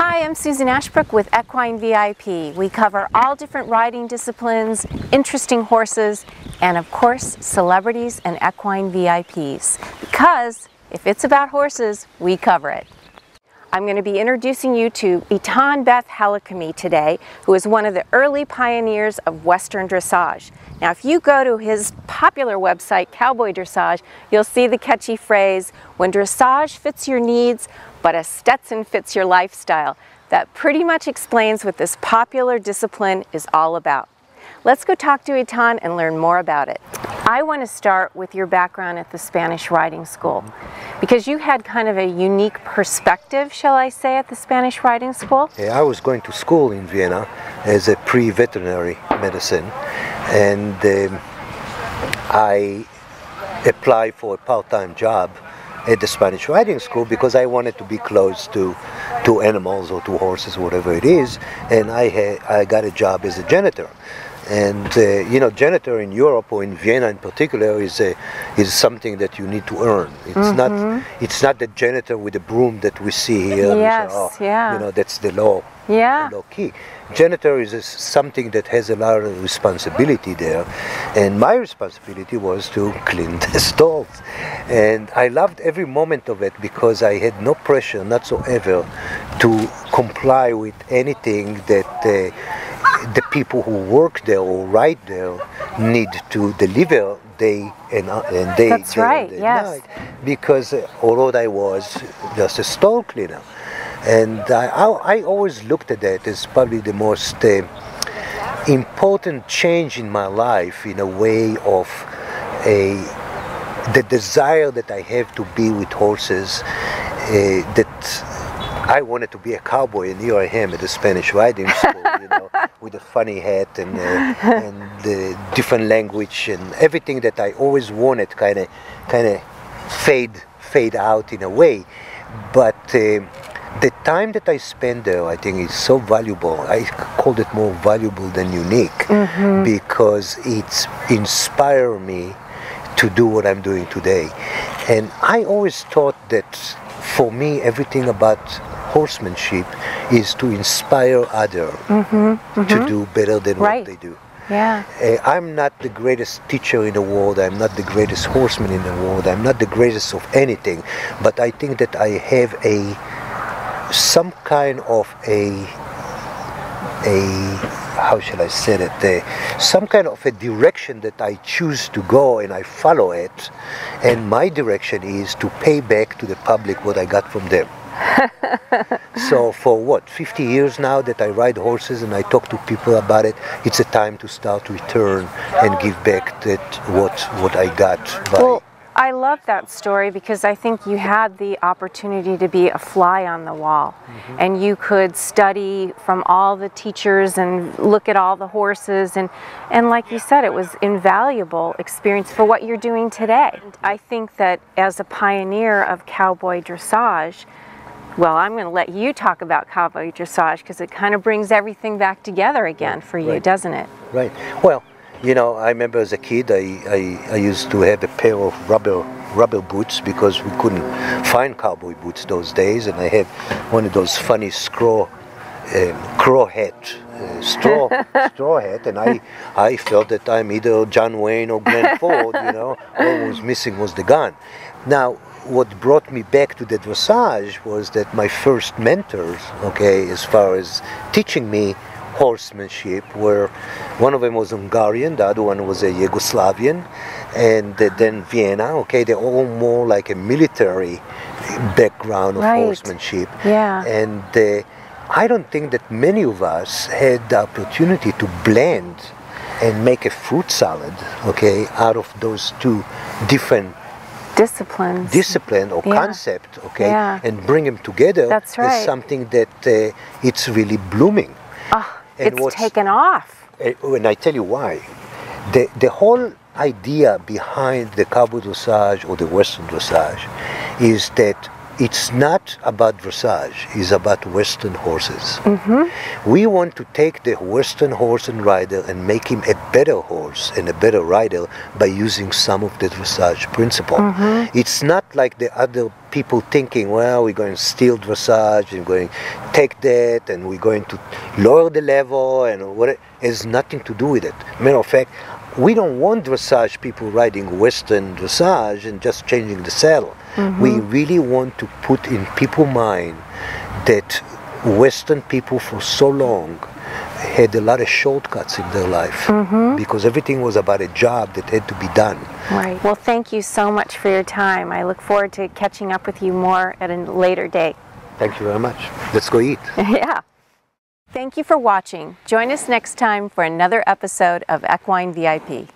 Hi, I'm Susan Ashbrook with Equine VIP. We cover all different riding disciplines, interesting horses, and of course, celebrities and equine VIPs. Because if it's about horses, we cover it. I'm going to be introducing you to Eitan Beth Halachmy today, who is one of the early pioneers of Western dressage. Now, if you go to his popular website, Cowboy Dressage, you'll see the catchy phrase, "When dressage fits your needs, but a Stetson fits your lifestyle." That pretty much explains what this popular discipline is all about. Let's go talk to Eitan and learn more about it. I want to start with your background at the Spanish riding school, because you had kind of a unique perspective, shall I say, at the Spanish riding school. I was going to school in Vienna as a pre-veterinary medicine, and I applied for a part-time job at the Spanish riding school because I wanted to be close to animals or to horses, whatever it is, and I got a job as a janitor. And you know, janitor in Europe or in Vienna in particular is something that you need to earn. It's not the janitor with the broom that we see here. Yes, yeah. You know, that's the law. Yeah. The law key. Janitor is something that has a lot of responsibility there, and my responsibility was to clean the stalls. And I loved every moment of it because I had no pressure whatsoever to comply with anything that the people who work there or ride there need to deliver day and day. That's right, yes. Night, because although I was just a stall cleaner, and I always looked at that as probably the most important change in my life, in a way of the desire that I have to be with horses, that I wanted to be a cowboy, and here I am at the Spanish riding school, you know, with a funny hat and the different language and everything that I always wanted kind of fade out in a way. But the time that I spend there, I think, is so valuable. I called it more valuable than unique, because it's inspired me to do what I'm doing today. And I always thought that for me, everything about horsemanship is to inspire others to do better than what they do. Yeah. I'm not the greatest teacher in the world, I'm not the greatest horseman in the world, I'm not the greatest of anything, but I think that I have some kind of how shall I say it, some kind of a direction that I choose to go, and I follow it, and my direction is to pay back to the public what I got from them. So for what, 50 years now that I ride horses and I talk to people about it, it's a time to start return and give back what I got by. Well, I love that story because I think you had the opportunity to be a fly on the wall, and you could study from all the teachers and look at all the horses, and like you said, it was invaluable experience for what you're doing today. I think that as a pioneer of cowboy dressage, well, I'm going to let you talk about cowboy dressage because it kind of brings everything back together again for you, doesn't it? Right. Well, you know, I remember as a kid, I used to have a pair of rubber boots because we couldn't find cowboy boots those days, and I had one of those funny straw hat, and I felt that I'm either John Wayne or Glenn Ford, you know. All was missing was the gun. Now, what brought me back to the dressage was that my first mentors, okay, as far as teaching me horsemanship, were, one of them was Hungarian, the other one was a Yugoslavian, and then Vienna, okay, they're all more like a military background of horsemanship. Yeah. And I don't think that many of us had the opportunity to blend and make a fruit salad, okay, out of those two different discipline or concept, okay, and bring them together. That's right. Is something that it's really blooming. It's taken off. And I tell you why. The whole idea behind the cowboy dressage or the Western dressage is that it's not about dressage, it's about Western horses. We want to take the Western horse and rider and make him a better horse and a better rider by using some of the dressage principle. It's not like the other people thinking, well, we're going to steal dressage and going to take that and we're going to lower the level and what. It has nothing to do with it. Matter of fact, we don't want dressage people riding Western dressage and just changing the saddle. We really want to put in people's mind that Western people for so long had a lot of shortcuts in their life because everything was about a job that had to be done. Right. Well, thank you so much for your time. I look forward to catching up with you more at a later date. Thank you very much. Let's go eat. Yeah. Thank you for watching. Join us next time for another episode of Equine VIP.